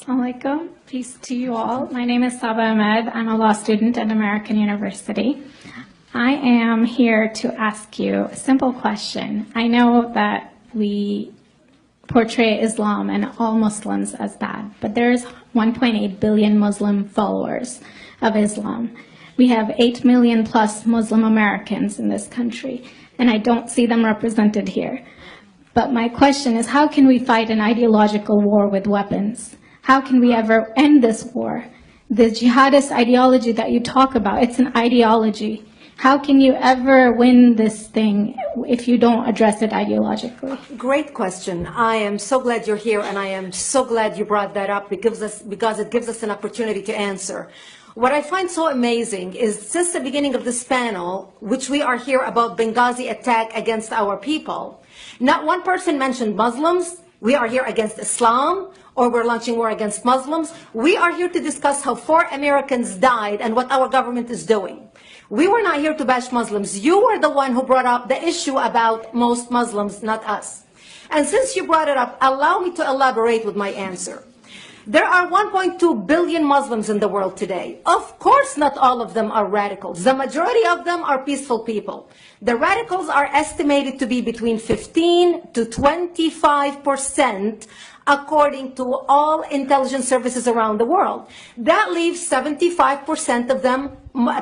Alaikum. Peace to you all. My name is Saba Ahmed. I'm a law student at American University. I am here to ask you a simple question. I know that we portray Islam and all Muslims as bad, but there's 1.8 billion Muslim followers of Islam. We have 8 million plus Muslim Americans in this country, and I don't see them represented here. But my question is, how can we fight an ideological war with weapons? How can we ever end this war? The jihadist ideology that you talk about, it's an ideology. How can you ever win this thing if you don't address it ideologically? Great question. I am so glad you're here, and I am so glad you brought that up because it gives us an opportunity to answer. What I find so amazing is since the beginning of this panel, which we are here about Benghazi attack against our people, not one person mentioned Muslims. We are here against Islam, or we're launching war against Muslims. We are here to discuss how 4 Americans died and what our government is doing. We were not here to bash Muslims. You were the one who brought up the issue about most Muslims, not us. And since you brought it up, allow me to elaborate with my answer. There are 1.2 billion Muslims in the world today. Of course, not all of them are radicals. The majority of them are peaceful people. The radicals are estimated to be between 15 to 25%, according to all intelligence services around the world. That leaves 75% of them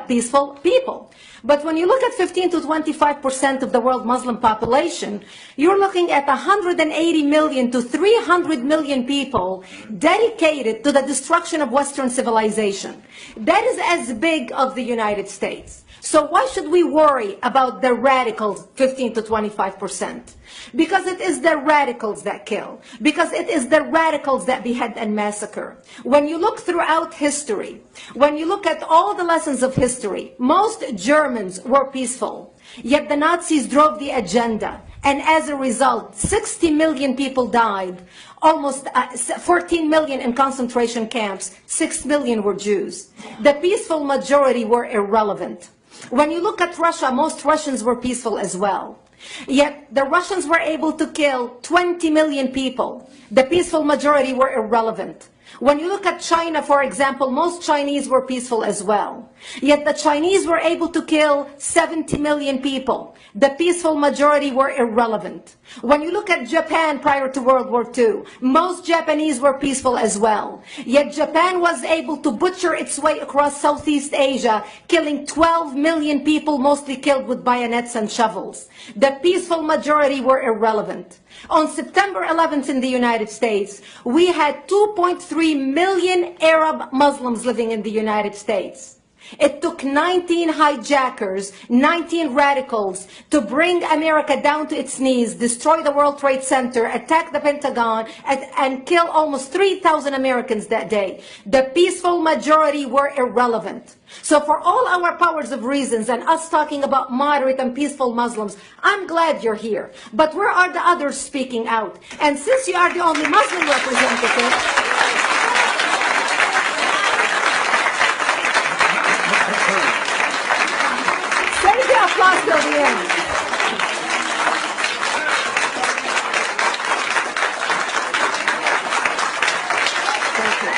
peaceful people. But when you look at 15 to 25% of the world Muslim population, you're looking at 180 million to 300 million people dedicated to the destruction of Western civilization. That is as big as the United States. So why should we worry about the radicals, 15 to 25%? Because it is the radicals that kill. Because it is the radicals that behead and massacre. When you look throughout history, when you look at all the lessons of history, most Germans were peaceful. Yet the Nazis drove the agenda. And as a result, 60 million people died. Almost 14 million in concentration camps. 6 million were Jews. The peaceful majority were irrelevant. When you look at Russia, most Russians were peaceful as well. Yet the Russians were able to kill 20 million people. The peaceful majority were irrelevant. When you look at China, for example, most Chinese were peaceful as well. Yet the Chinese were able to kill 70 million people. The peaceful majority were irrelevant. When you look at Japan prior to World War II, most Japanese were peaceful as well. Yet Japan was able to butcher its way across Southeast Asia, killing 12 million people, mostly killed with bayonets and shovels. The peaceful majority were irrelevant. On September 11th in the United States, we had 2.3 million Arab Muslims living in the United States. It took 19 hijackers, 19 radicals to bring America down to its knees, destroy the World Trade Center, attack the Pentagon, and kill almost 3,000 Americans that day. The peaceful majority were irrelevant. So for all our powers of reasons and us talking about moderate and peaceful Muslims, I'm glad you're here. But where are the others speaking out? And since you are the only Muslim representative, applause till the end. Thank you.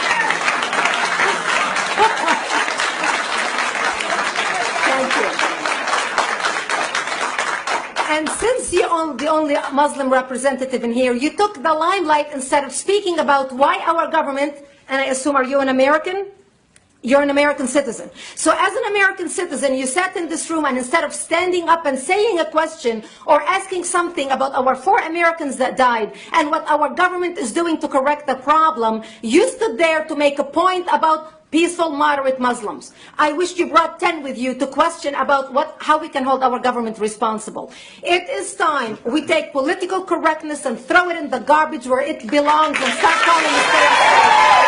Thank you. And since you're the only Muslim representative in here, you took the limelight instead of speaking about why our government, and I assume, are you an American? You're an American citizen. So as an American citizen, you sat in this room and instead of standing up and saying a question or asking something about our 4 Americans that died and what our government is doing to correct the problem, you stood there to make a point about peaceful, moderate Muslims. I wish you brought 10 with you to question about how we can hold our government responsible. It is time we take political correctness and throw it in the garbage where it belongs and start calling it fair.